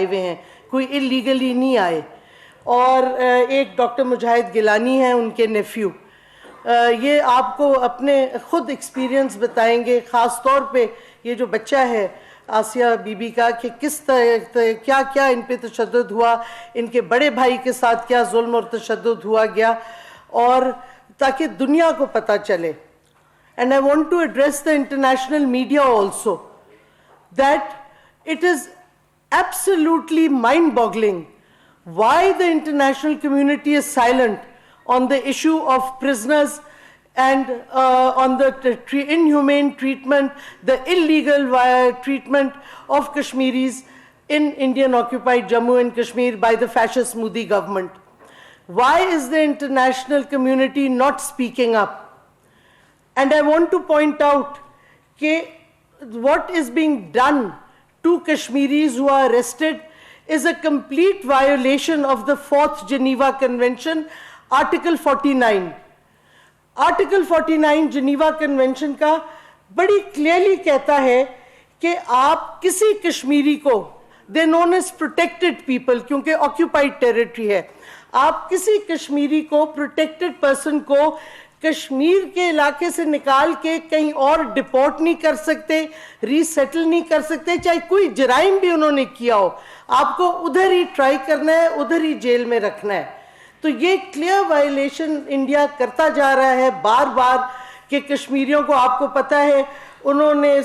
हुए हैं, कोई इलीगली नहीं आए। और एक डॉक्टर मुजाहिद गिलानी हैं, उनके नेफ्यू, ये आपको अपने ख़ुद एक्सपीरियंस बताएंगे, ख़ास तौर पे ये जो बच्चा है आसिया बीबी का, कि किस तरह क्या क्या इन पे तशद्दुद हुआ, इनके बड़े भाई के साथ क्या जुल्म और तशद्दुद हुआ गया, और ताकि दुनिया को पता चले। And I want to address the international media also that it is absolutely mind-boggling why the international community is silent on the issue of prisoners and on the inhumane treatment, the illegal treatment of Kashmiris in Indian occupied Jammu and Kashmir by the fascist Modi government. Why is the international community not speaking up? And I want to point out that what is being done to Kashmiris who are arrested is a complete violation of the 4th Geneva Convention, Article 49. Article 49 Geneva Convention का बड़ी clearly कहता है कि आप किसी कश्मीरी को, they're known as protected people क्योंकि occupied territory है, आप किसी कश्मीरी को, protected person को कश्मीर के इलाके से निकाल के कहीं और डिपोर्ट नहीं कर सकते, रीसेटल नहीं कर सकते, चाहे कोई जराइम भी उन्होंने किया हो, आपको उधर ही ट्राई करना है, उधर ही जेल में रखना है। तो ये क्लियर वायलेशन इंडिया करता जा रहा है बार बार कि कश्मीरियों को, आपको पता है उन्होंने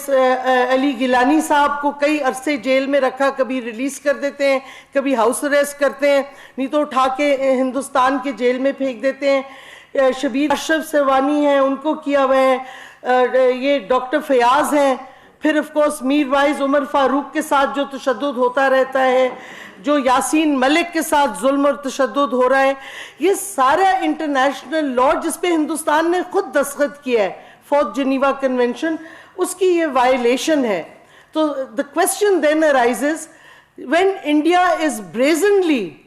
अली गिलानी साहब को कई अरसे जेल में रखा, कभी रिलीज कर देते हैं, कभी हाउस अरेस्ट करते हैं, नहीं तो उठा के हिंदुस्तान के जेल में फेंक देते हैं। शबीर अशरफ सरवानी हैं, उनको किया हुआ है, ये डॉक्टर फयाज हैं, फिर of course Mirwaiz Umar Farooq के साथ जो तशद्दुद होता रहता है, जो यासीन मलिक के साथ जुल्म और तशद्दुद हो रहा है, ये सारा इंटरनेशनल लॉ जिस पे हिंदुस्तान ने खुद दस्तखत किया है, 4th Geneva Convention, उसकी ये वायलेशन है। तो the question then arises, when India is brazenly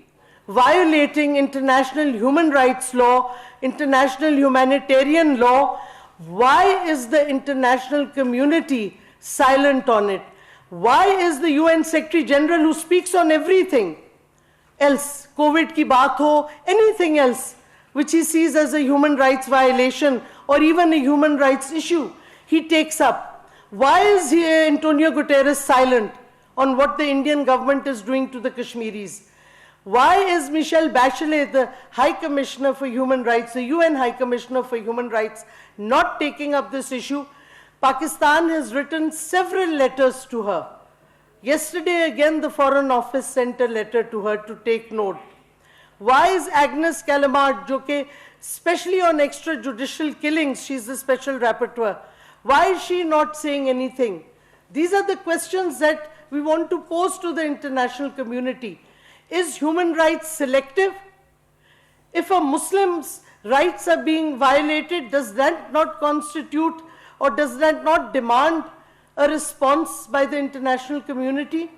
violating international human rights law, international humanitarian law, why is the international community silent on it? Why is the UN Secretary General, who speaks on everything else, COVID ki baat ho, anything else which he sees as a human rights violation or even a human rights issue, he takes up? Why is Antonio Guterres silent on what the Indian government is doing to the Kashmiris? Why is Michelle Bachelet, the High Commissioner for Human Rights, the UN High Commissioner for Human Rights, not taking up this issue? Pakistan has written several letters to her. Yesterday again the Foreign Office sent a letter to her to take note. Why is Agnes Callamard, jo ke especially on extrajudicial killings, she's the special rapporteur, why is she not saying anything? These are the questions that we want to pose to the international community. Is human rights selective? If a Muslim's rights are being violated, does that not constitute or does that not demand a response by the international community?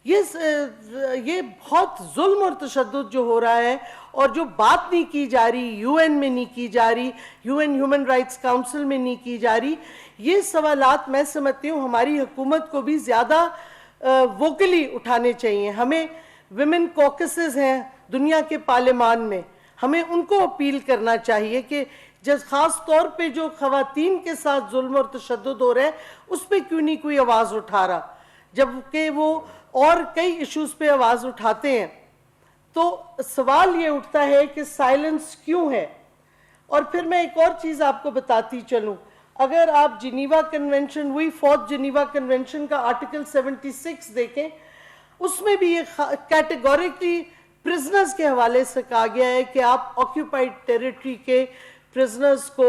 Yes, ये बहुत जुल्म और तशद्दुद जो हो रहा है और जो बात नहीं की जा रही, यूएन में नहीं की जा रही, यूएन ह्यूमन राइट्स काउंसिल में नहीं की जा रही, ये सवालात मैं समझती हूँ हमारी हुकूमत को भी ज़्यादा वोकली उठाने चाहिए। हमें विमेन कॉकसेस हैं दुनिया के पार्लियामान में, हमें उनको अपील करना चाहिए कि जब ख़ास तौर पे जो ख़वातीन के साथ जुल्म और तशद्दुद हो रहा है उस पर क्यों नहीं कोई आवाज़ उठा रहा, जबकि वो और कई इश्यूज़ पे आवाज़ उठाते हैं। तो सवाल ये उठता है कि साइलेंस क्यों है। और फिर मैं एक और चीज़ आपको बताती चलूँ, अगर आप जिनीवा कन्वेंशन हुई 4th Geneva Convention का आर्टिकल 76 देखें, उसमें भी ये कैटेगोरिकली प्रिजनर्स के हवाले से कहा गया है कि आप ऑक्यूपाइड टेरिटरी के प्रिजनर्स को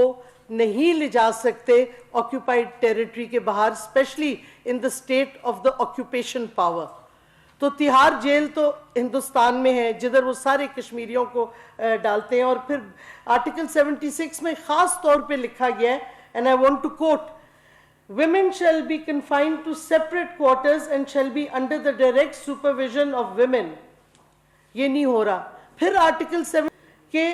नहीं ले जा सकते ऑक्यूपाइड टेरिटरी के बाहर, specially in the state of the occupation power. तो तिहाड़ जेल तो हिंदुस्तान में है जिधर वो सारे कश्मीरियों को डालते हैं। और फिर आर्टिकल 76 में ख़ास तौर पे लिखा गया है, and I want to quote, women shall be confined to separate quarters and shall be under the direct supervision of women. ये नहीं हो रहा। फिर आर्टिकल 7 के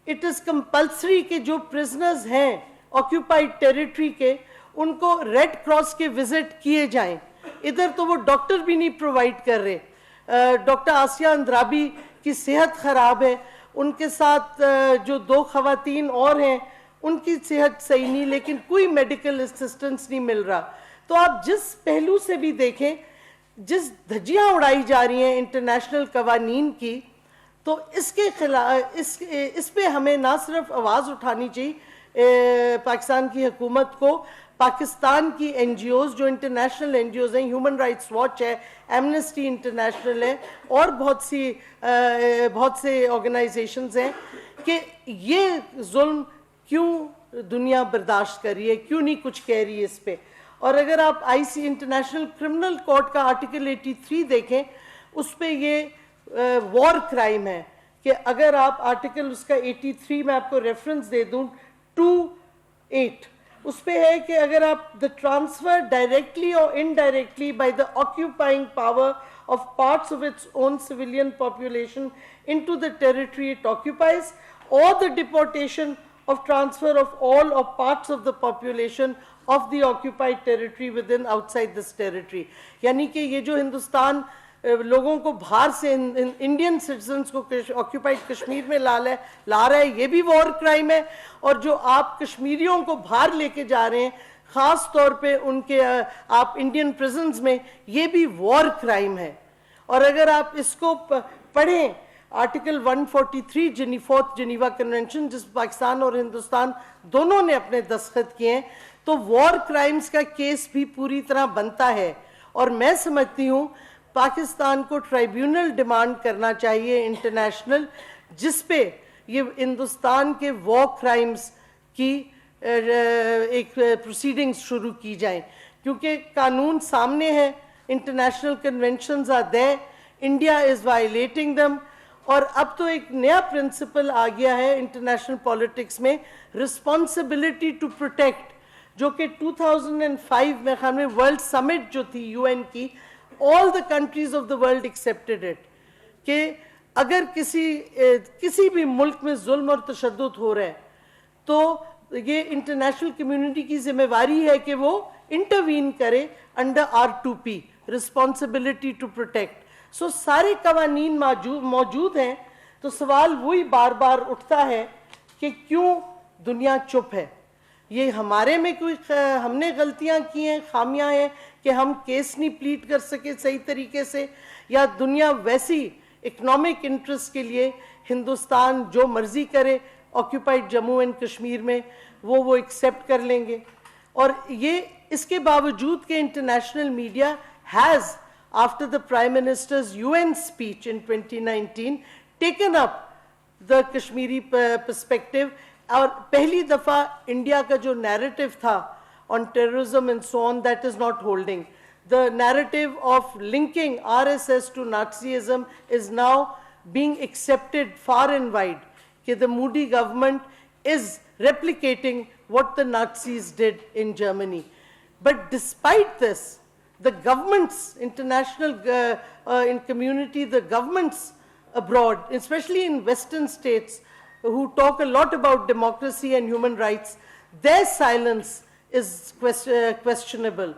इट इज कंपल्सरी कि जो प्रिजनर्स हैं ऑक्यूपाइड टेरिटरी के, उनको रेड क्रॉस के विजिट किए जाएं। इधर तो वो डॉक्टर भी नहीं प्रोवाइड कर रहे, डॉक्टर आसिया अंद्राबी की सेहत ख़राब है, उनके साथ जो 2 ख़वातीन और हैं उनकी सेहत सही नहीं, लेकिन कोई मेडिकल असिस्टेंस नहीं मिल रहा। तो आप जिस पहलू से भी देखें, जिस धज्जियाँ उड़ाई जा रही हैं इंटरनेशनल कवानीन की, तो इसके खिलाफ इस पे हमें ना सिर्फ आवाज़ उठानी चाहिए पाकिस्तान की हुकूमत को, पाकिस्तान की एनजीओज़ जो इंटरनेशनल एनजीओज़ हैं, ह्यूमन राइट्स वॉच है, एमनेस्टी इंटरनेशनल है और बहुत से ऑर्गेनाइजेशंस हैं, कि ये जुल्म क्यों दुनिया बर्दाश्त कर रही है, क्यों नहीं कुछ कह रही है इस पे। और अगर आप आईसी इंटरनेशनल क्रिमिनल कोर्ट का आर्टिकल 83 देखें, उस पे ये वॉर क्राइम है कि अगर आप आर्टिकल उसका 83 में आपको रेफरेंस दे दूं 2(8), उस पे है कि अगर आप द ट्रांसफर डायरेक्टली और indirectly by the occupying power of parts of its own civilian population into the territory it occupies, or the deportation of transfer of all or parts of the population of the occupied territory within outside this territory। यानी कि ये जो हिंदुस्तान लोगों को बाहर से Indian citizens को occupied Kashmir में ला रहा है, ये भी वॉर क्राइम है। और जो आप कश्मीरियों को बाहर लेके जा रहे हैं, ख़ास तौर पे उनके आप इंडियन प्रिजन्स में, ये भी वॉर क्राइम है। और अगर आप इसको पढ़ें, आर्टिकल 143 फोर्थ जिनीवा कन्वेंशन, जिस पाकिस्तान और हिंदुस्तान दोनों ने अपने दस्तखत किए हैं, तो वॉर क्राइम्स का केस भी पूरी तरह बनता है। और मैं समझती हूँ पाकिस्तान को ट्राइब्यूनल डिमांड करना चाहिए इंटरनेशनल, जिस पे ये हिंदुस्तान के वॉर क्राइम्स की एक प्रोसीडिंग्स शुरू की जाएं, क्योंकि कानून सामने है, international conventions are there, India is violating them. और अब तो एक नया प्रिंसिपल आ गया है इंटरनेशनल पॉलिटिक्स में, रिस्पॉन्सिबिलिटी टू प्रोटेक्ट, जो कि 2005 में ख्याल में वर्ल्ड समिट जो थी यूएन की, all the countries of the world accepted it, कि अगर किसी भी मुल्क में जुल्म और तशद्दुद हो रहा है, तो ये इंटरनेशनल कम्युनिटी की जिम्मेवारी है कि वो इंटरवीन करे under R2P, responsibility to protect. So सारे कवानीन मौजूद हैं, तो सवाल वही बार बार उठता है कि क्यों दुनिया चुप है। ये हमारे में कोई हमने गलतियां की हैं, खामियां हैं कि हम केस नहीं प्लीट कर सके सही तरीके से, या दुनिया वैसी इकोनॉमिक इंटरेस्ट के लिए हिंदुस्तान जो मर्जी करे ऑक्यूपाइड जम्मू एंड कश्मीर में वो एक्सेप्ट कर लेंगे। और ये इसके बावजूद कि international media has after the prime ministers UN speech in 2019 taken up the Kashmiri perspective, और पहली दफ़ा इंडिया का जो नैरेटिव था on terrorism and so on, that is not holding. The narrative of linking RSS to Nazism is now being accepted far and wide, कि the Modi government is replicating what the Nazis did in Germany. But despite this, the governments, international in community, the governments abroad, especially in Western states, who talk a lot about democracy and human rights, their silence is questionable.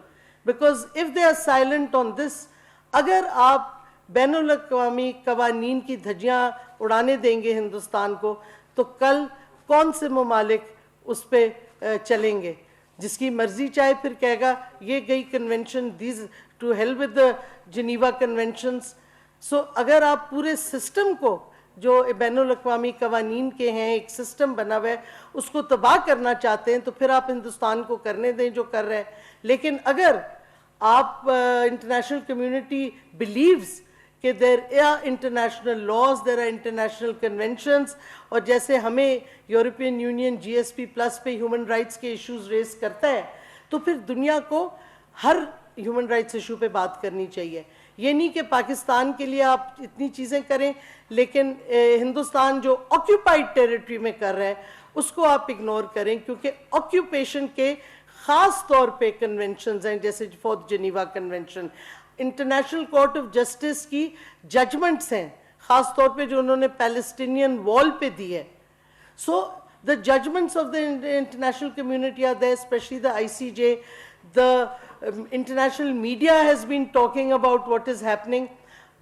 Because if they are silent on this, अगर आप बैनुल अक़वामी कवानीन की धज्जियाँ उड़ाने देंगे हिंदुस्तान को, तो कल कौन से ममालिक उस पर चलेंगे? जिसकी मर्जी चाहे फिर कहेगा ये गई convention, these to hell with the Geneva conventions. So अगर आप पूरे सिस्टम को जो बैनुल अक़वामी कवानीन के हैं, एक सिस्टम बना हुआ है, उसको तबाह करना चाहते हैं, तो फिर आप हिंदुस्तान को करने दें जो कर रहे हैं। लेकिन अगर आप इंटरनेशनल कम्युनिटी बिलीव्स कि there are international laws, there are international conventions, और जैसे हमें यूरोपियन यूनियन GSP+ पे ह्यूमन राइट्स के इश्यूज रेस करता है, तो फिर दुनिया को हर ह्यूमन राइट्स इशू पे बात करनी चाहिए। ये नहीं कि पाकिस्तान के लिए आप इतनी चीज़ें करें, लेकिन हिंदुस्तान जो ऑक्यूपाइड टेरिटरी में कर रहा है उसको आप इग्नोर करें, क्योंकि ऑक्यूपेशन के ख़ास तौर पे कन्वेंशंस हैं, जैसे fourth Geneva convention, international court of justice की जजमेंट्स हैं, ख़ास तौर पे जो उन्होंने पैलेस्टीनियन वॉल पे दी है। So the judgements of the international community are there, specially the ICJ, the international media has been talking about what is happening.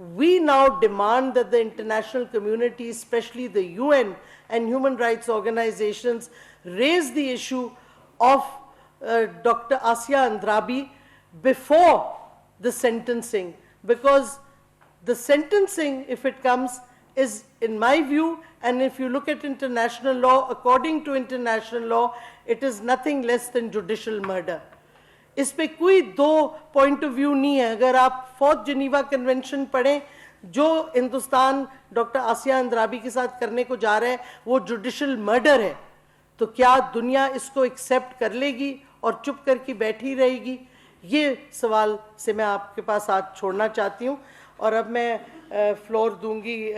we now demand that the international community, especially the UN and human rights organizations, raise the issue of Dr. Asya Andrabi before the sentencing, because the sentencing, if it comes, is, in my view, and if you look at international law, according to international law, it is nothing less than judicial murder. इस पे कोई दो point of view नहीं है. अगर आप fourth Geneva convention पढ़ें, जो हिंदुस्तान डॉक्टर आसिया अंद्राबी के साथ करने को जा रहा है वो जुडिशल मर्डर है, तो क्या दुनिया इसको एक्सेप्ट कर लेगी और चुप करके बैठी रहेगी? ये सवाल से मैं आपके पास आज छोड़ना चाहती हूँ. और अब मैं फ्लोर दूंगी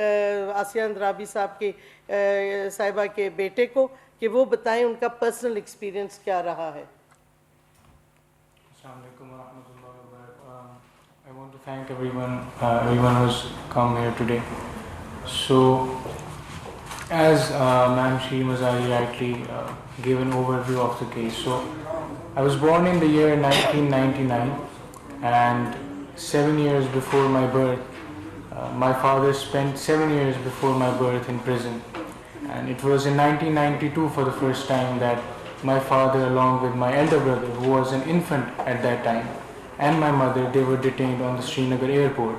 आसिया अंद्राबी साहब के साहिबा के बेटे को कि वो बताएं उनका पर्सनल एक्सपीरियंस क्या रहा है. I want to thank everyone who's come here today. So, as Ma'am Shri Mazari rightly gave an overview of the case. So, I was born in the year 1999, and 7 years before my birth, my father spent 7 years before my birth in prison. And it was in 1992 for the first time that my father, along with my elder brother, who was an infant at that time, and my mother, they were detained on the Srinagar airport.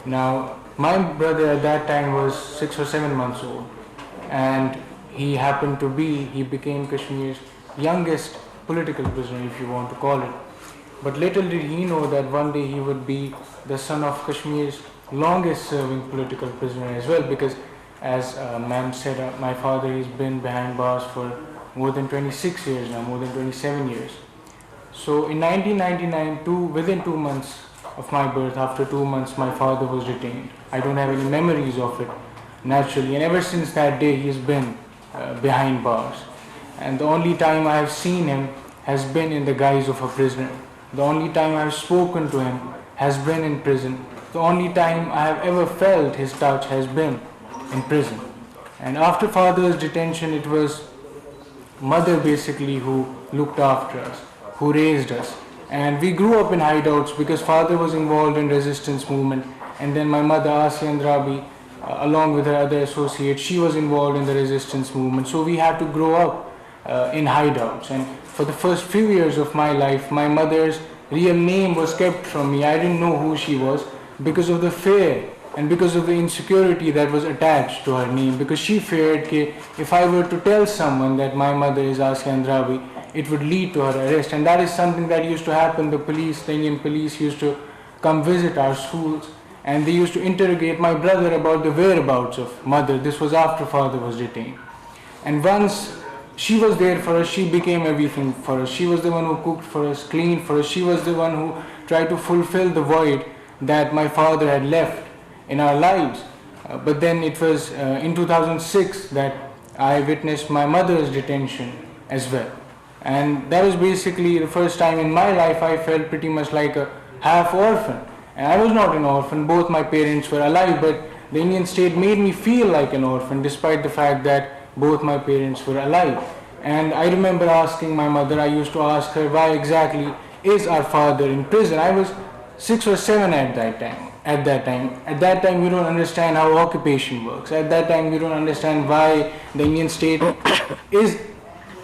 Now, my brother at that time was 6 or 7 months old, and he became Kashmir's youngest political prisoner, if you want to call it. But little did he know that one day he would be the son of Kashmir's longest serving political prisoner as well, because as ma'am said, my father has been behind bars for more than 26 years now, more than 27 years. So in 1999, within 2 months of my birth, after 2 months, my father was detained. I don't have any memories of it, naturally, and ever since that day he has been behind bars. And the only time I have seen him has been in the guise of a prisoner. The only time I have spoken to him has been in prison. The only time I have ever felt his touch has been in prison. And after father's detention, it was mother basically who looked after us, who raised us. And we grew up in hideouts because father was involved in resistance movement, and then my mother Asya Andrabi, along with her other associates, she was involved in the resistance movement. So we had to grow up in hideouts. And for the first few years of my life, my mother's real name was kept from me. I didn't know who she was because of the fear and because of the insecurity that was attached to her name, because she feared that if I were to tell someone that my mother is Asya Andrabi, it would lead to her arrest. And that is something that used to happen. The Indian police used to come visit our schools, and they used to interrogate my brother about the whereabouts of mother. This was after father was detained. And once she was there for us, she became everything for us. She was the one who cooked for us, cleaned for us. She was the one who tried to fulfill the void that my father had left in our lives. But then it was in 2006 that I witnessed my mother's detention as well. And that was basically the first time in my life I felt pretty much like a half orphan. And I was not an orphan, both my parents were alive, but the Indian state made me feel like an orphan despite the fact that both my parents were alive. And I remember asking my mother, I used to ask her, why exactly is our father in prison? I was 6 or 7 at that time. At that time we don't understand how occupation works. At that time we don't understand why the Indian state is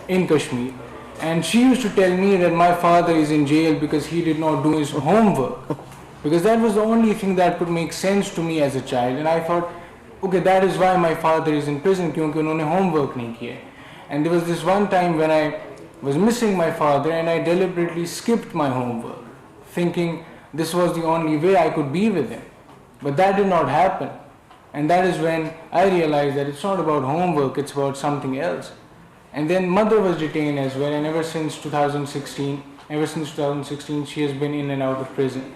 in Kashmir. And she used to tell me that my father is in jail because he did not do his homework. Because that was the only thing that could make sense to me as a child. And I thought, okay, that is why my father is in prison, क्योंकि उन्होंने homework नहीं किया. And there was this one time when I was missing my father and I deliberately skipped my homework, thinking this was the only way I could be with him. But that did not happen. And that is when I realized that it's not about homework, it's about something else. And then mother was detained as well, and ever since 2016, she has been in and out of prison.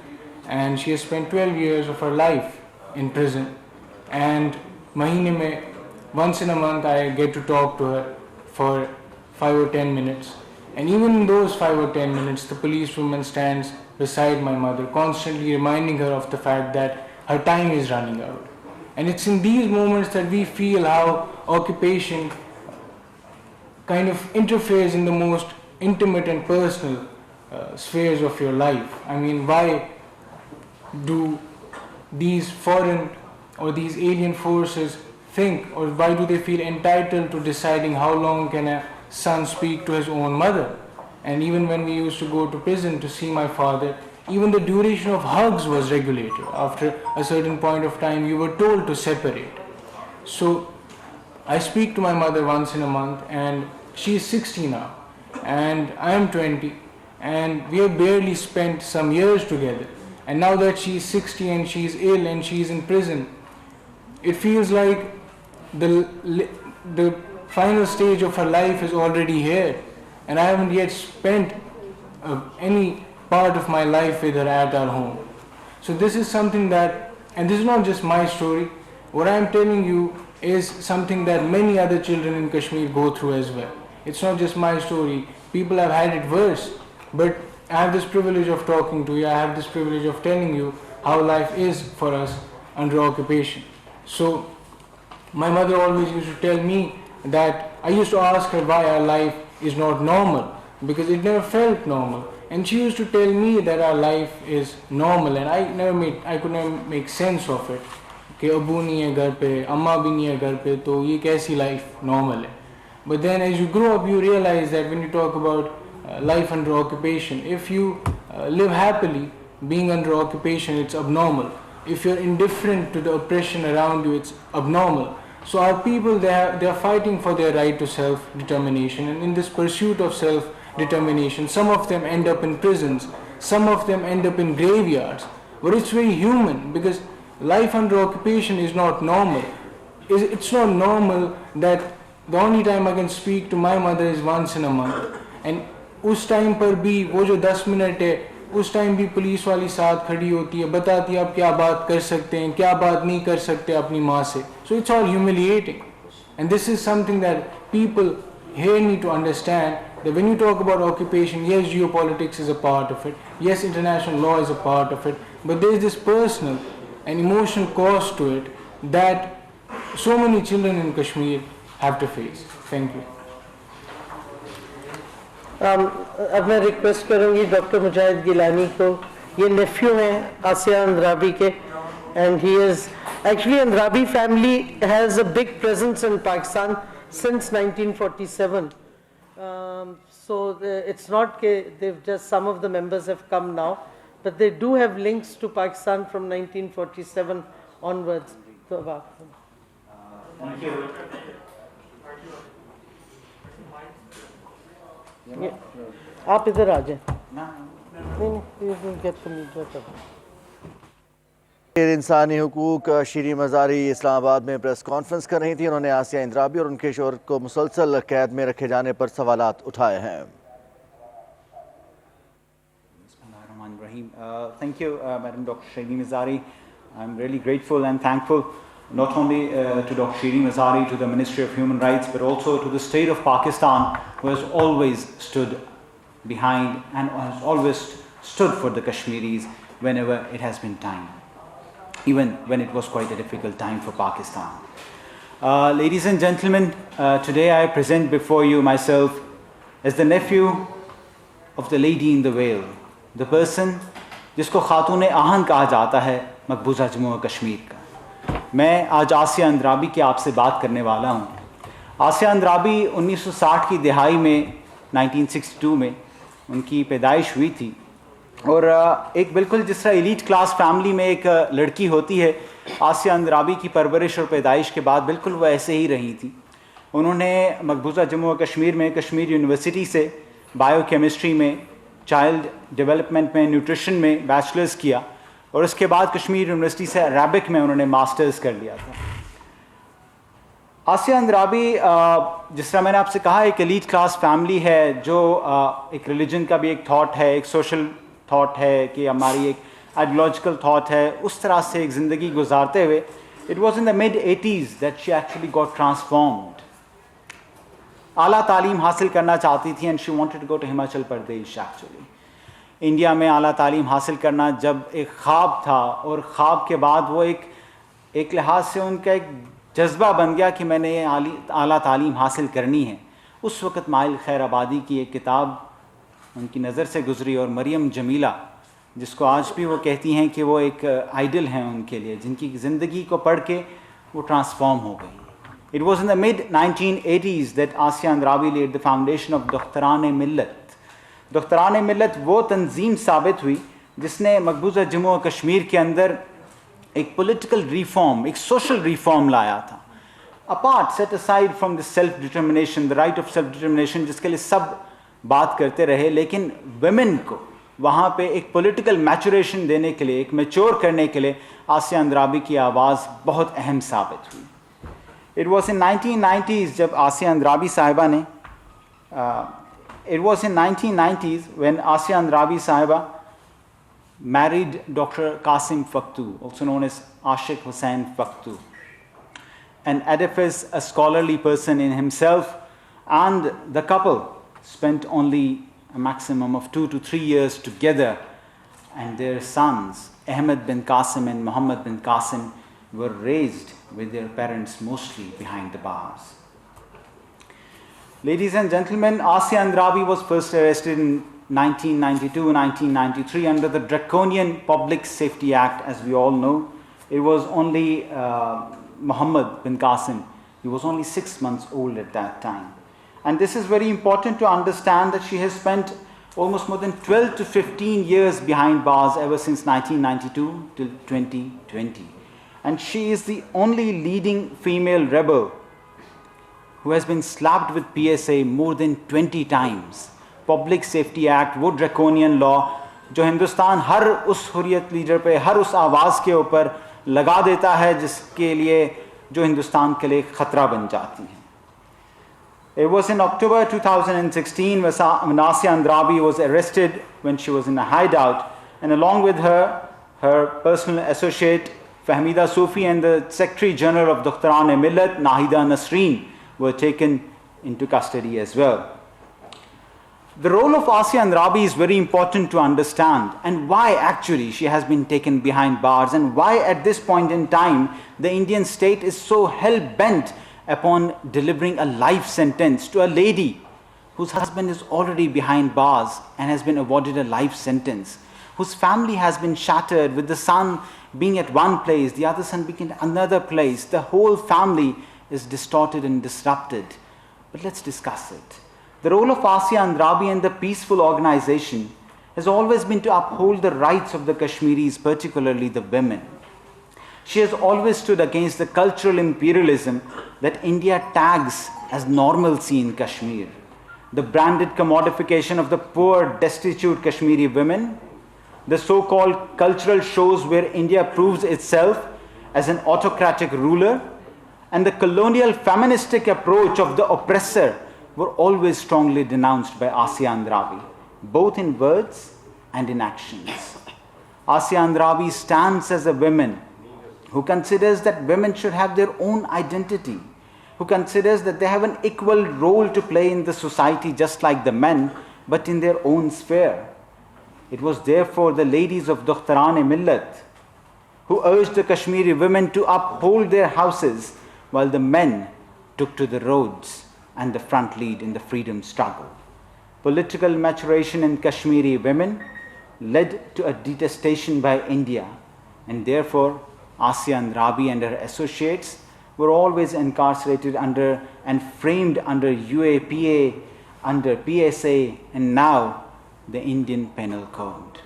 And she has spent 12 years of her life in prison. And mahine mein, once in a month I get to talk to her for 5 or 10 minutes. And even in those 5 or 10 minutes, the policewoman stands beside my mother, constantly reminding her of the fact that her time is running out. And it's in these moments that we feel how occupation kind of interferes in the most intimate and personal spheres of your life. I mean, why do these foreign or these alien forces think, or why do they feel entitled to deciding how long can a son speak to his own mother? And even when we used to go to prison to see my father, even the duration of hugs was regulated. After a certain point of time, you were told to separate. So I speak to my mother once in a month, and she is 60 now, and I am 20, and we have barely spent some years together. And now that she is 60 and she is ill and she is in prison, it feels like the final stage of her life is already here, and I haven't yet spent any part of my life with her at our home. So this is something that, and this is not just my story, what I am telling you is something that many other children in Kashmir go through as well. It's not just my story, people have had it worse, but I have this privilege of talking to you, I have this privilege of telling you how life is for us under occupation. So my mother always used to tell me that, I used to ask her why our life is not normal, because it never felt normal. And she used to tell me that our life is normal, and I could never make sense of it. कि अबू नहीं है घर पे, अम्मा भी नहीं है घर पे, तो ये कैसी life normal है. But then as you grow up, you realize that when you talk about life under occupation, if you live happily, being under occupation, it's abnormal. If you're indifferent to the oppression around you, it's abnormal. So our people, they are fighting for their right to self-determination, and in this pursuit of self-determination, some of them end up in prisons, some of them end up in graveyards. But it's very human, because life under occupation is not normal. It's not normal that the only time I can speak to my mother is once in a month, and उस time पर भी वो जो 10 minute है, उस time भी police वाली साथ खड़ी होती है, बताती है आप क्या बात कर सकते हैं, क्या बात नहीं कर सकते अपनी माँ से. So it's all humiliating, and this is something that people here need to understand, that when you talk about occupation, yes, geopolitics is a part of it, yes, international law is a part of it, but there is this personal and emotional cost to it that so many children in Kashmir have to face. Thank you. अब मैं request करूंगी doctor मुजाहिद गिलानी को. ये नेफ्यू हैं आसिया अंद्राबी के, and he is actually, Andrabi family has a big presence in Pakistan since 1947. So it's not they've just, some of the members have come now, but they do have links to Pakistan from 1947 onwards. Thank you. आप इधर आ जाए. नहीं, get the media cover. इंसानी हुकूक शीरी मज़ारी इस्लामाबाद में press conference कर रही थी. उन्होंने आसिया इंद्राबी और उनके शोहर को मुसलसल कैद में रखे जाने पर सवालात उठाए हैं. Thank you, Madam Dr. Shireen Mazari. I'm really grateful and thankful not only to Dr. Shireen Mazari, to the Ministry of Human Rights, but also to the state of Pakistan, who has always stood behind and has always stood for the Kashmiris whenever it has been time, even when it was quite a difficult time for Pakistan. Ladies and gentlemen, today I present before you myself as the nephew of the lady in the veil, the person जिसको खातून आहन कहा जाता है मकबूजा जम्मू और कश्मीर का. मैं आज आसिया अंद्राबी की आपसे बात करने वाला हूँ. आसिया अंद्राबी 1960 की दिहाई में 1962 में उनकी पैदाइश हुई थी, और एक बिल्कुल जिस तरह एलीट क्लास फैमिली में एक लड़की होती है, आसिया अंद्राबी की परवरिश और पैदाइश के बाद बिल्कुल वो ऐसे ही रही थी. उन्होंने मकबूजा जम्मू और कश्मीर में कश्मीर यूनिवर्सिटी से बायोकेमिस्ट्री में, चाइल्ड डेवलपमेंट में, न्यूट्रिशन में बैचलर्स किया, और उसके बाद कश्मीर यूनिवर्सिटी से अरबिक में उन्होंने मास्टर्स कर लिया था. आसिया अंद्राबी जिस तरह मैंने आपसे कहा एक एलीट क्लास फैमिली है, जो एक रिलीजन का भी एक थॉट है, एक सोशल थॉट है कि हमारी एक आइडियोलॉजिकल थॉट है, उस तरह से एक ज़िंदगी गुजारते हुए it was in the mid 80s that she actually got transformed. आला तालीम हासिल करना चाहती थी and she wanted to go to Himachal Pradesh. Actually India में आला तालीम हासिल करना जब एक ख्वाब था, और ख्वाब के बाद वो एक लिहाज से उनका एक जज्बा बन गया कि मैंने ये आला तालीम हासिल करनी है. उस वक़्त माइल खैर आबादी की एक किताब उनकी नज़र से गुज़री, और मरियम जमीला जिसको आज भी वो कहती हैं कि वो एक आइडल हैं उनके लिए, जिनकी ज़िंदगी को पढ़ के वो ट्रांसफॉर्म हो गई. It was in the mid-1980s that Asya Andrabi laid the foundation of Dokhtaran-e-Millat. Dokhtaran-e-Millat वो तंजीम साबित हुई जिसने मकबूजा जम्मू और कश्मीर के अंदर एक पॉलिटिकल रिफॉर्म, एक सोशल रिफॉर्म लाया था. Apart, set aside from the self determination, the right of self determination, जिसके लिए सब बात करते रहे, लेकिन वुमेन को वहाँ पे एक पॉलिटिकल मैचुरेशन देने के लिए, एक मैच्योर करने के लिए आसिया अंद्राबी की आवाज़ बहुत अहम साबित हुई. It was in 1990s जब आसिया अंद्राबी साहिबा ने it was in 1990s when Asya Andrabi Sahiba married Dr. Qasim Faktu, also known as Ashik Hussain Faktu, an edifice, a scholarly person in himself, and the couple spent only a maximum of 2 to 3 years together, and their sons, Ahmed bin Qasim and Muhammad bin Qasim, were raised with their parents mostly behind the bars. Ladies and gentlemen, Asya Andrabi was first arrested in 1992-1993 under the Draconian Public Safety Act, as we all know. It was only Muhammad bin Qasim. He was only 6 months old at that time. And this is very important to understand that she has spent almost more than 12 to 15 years behind bars ever since 1992 till 2020. And she is the only leading female rebel who has been slapped with PSA more than 20 times. Public Safety Act, वो draconian law जो हिंदुस्तान हर उस Hurriyat leader पे, हर उस आवाज़ के ऊपर लगा देता है जिसके लिए, जो हिंदुस्तान के लिए खतरा बन जाती है. It was in October 2016 when Asya Andrabi was arrested when she was in a hideout, and along with her, her personal associate Fahmida Sufi and the Secretary General of Dokhtaran-e-Millat, Nahida Nasreen, were taken into custody as well. The role of Asya Andrabi is very important to understand, and why actually she has been taken behind bars, and why at this point in time the Indian state is so hell-bent upon delivering a life sentence to a lady whose husband is already behind bars and has been awarded a life sentence, whose family has been shattered, with the son being at one place, the other son being at another place. The whole family is distorted and disrupted. But let's discuss it. The role of Asya Andrabi and the peaceful organization has always been to uphold the rights of the Kashmiris, particularly the women. She has always stood against the cultural imperialism that India tags as normalcy in Kashmir, the branded commodification of the poor, destitute Kashmiri women, the so-called cultural shows where India proves itself as an autocratic ruler, and the colonial feministic approach of the oppressor were always strongly denounced by Asya Andrabi, both in words and in actions. Asya Andrabi stands as a woman who considers that women should have their own identity, who considers that they have an equal role to play in the society just like the men, but in their own sphere. It was therefore the ladies of Dokhtaran-e-Millat who urged the Kashmiri women to uphold their houses while the men took to the roads and the front lead in the freedom struggle. Political maturation in Kashmiri women led to a detestation by India, and therefore Asya Andrabi and her associates were always incarcerated under and framed under UAPA, under PSA, and now the Indian Penal Code.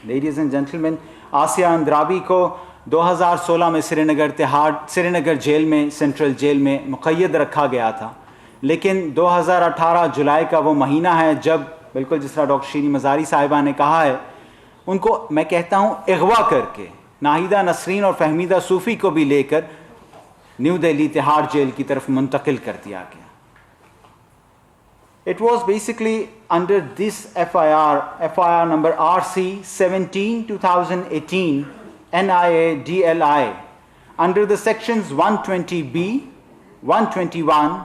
Ladies and gentlemen, Asya Andrabi को 2016 में Srinagar jail में, central jail में मुक़य्यद रखा गया था, लेकिन 2018 जुलाई का वो महीना है जब, बिल्कुल जिस तरह डॉक्टर शीरी मज़ारी साहिबा ने कहा है, उनको मैं कहता हूँ अगवा करके नाहिदा नसरीन और फहमीदा सूफ़ी को भी लेकर न्यू दिल्ली तिहाड़ जेल की तरफ मुंतकिल कर दिया गया. It was basically under this FIR number RC 17/2018 NIA DLI, under the sections 120B, 121,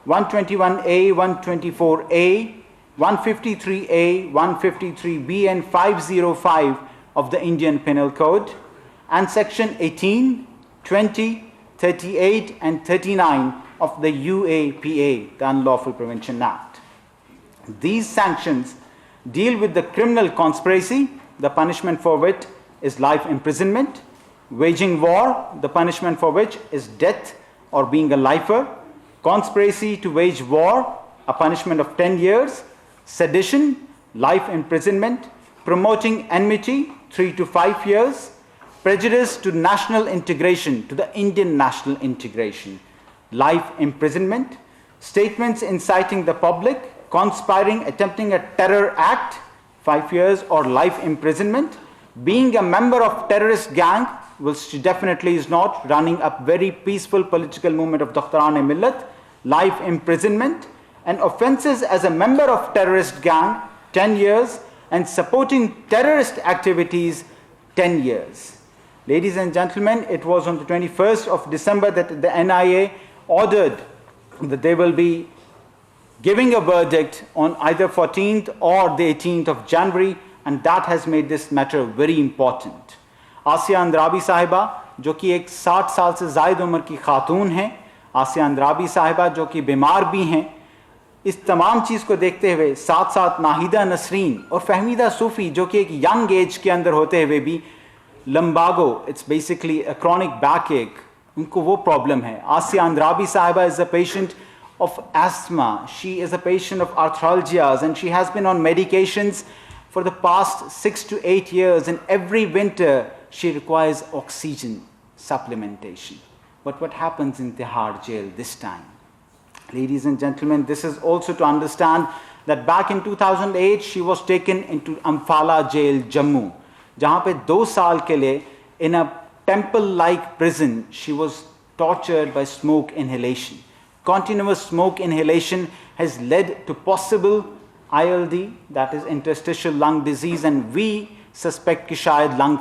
121A, 124A, 153A, 153B, and 505 of the Indian Penal Code, and section 18, 20, 38, and 39 of the UAPA, the Unlawful Prevention Act. These sanctions deal with the criminal conspiracy the punishment for which is life imprisonment. Waging war, the punishment for which is death or being a lifer. Conspiracy to wage war, a punishment of 10 years. Sedition, life imprisonment. Promoting enmity, 3 to 5 years. Prejudice to national integration, to the Indian national integration, life imprisonment. Statements inciting the public, conspiring, attempting a terror act, 5 years or life imprisonment. Being a member of terrorist gang, which definitely is not, running a very peaceful political movement of Dakhtaran-e-Millat, life imprisonment. And offences as a member of terrorist gang, 10 years, and supporting terrorist activities, 10 years. Ladies and gentlemen, it was on the 21st of December that the NIA ordered that they will be giving a verdict on either 14th or the 18th of January, and that has made this matter very important. Asiya Andrabi साहिबा जो कि एक 60 साल से ज़ायद उम्र की खातून हैं, आसिया अंद्राबी साहिबा जो कि बीमार भी हैं, इस तमाम चीज़ को देखते हुए साथ साथ नाहिदा नसरीन और फहमीदा सूफ़ी जो कि एक यंग एज के अंदर होते हुए भी lumbago, it's basically a chronic backache, उनको वो प्रॉब्लम है. आसिया अंद्राबी साहिबा is a patient of asthma. She is a patient of arthralgias and she has been on medications for the past 6 to 8 years, and every winter she requires oxygen supplementation. But what happens in Tihar jail this time? Ladies and gentlemen, this is also to understand that back in 2008 she was taken into Amphala jail, Jammu, जहाँ पे 2 साल के लिए in a temple-like prison she was tortured by smoke inhalation. Continuous smoke inhalation has led to possible ILD, that is interstitial lung disease, and we suspect कि शायद lung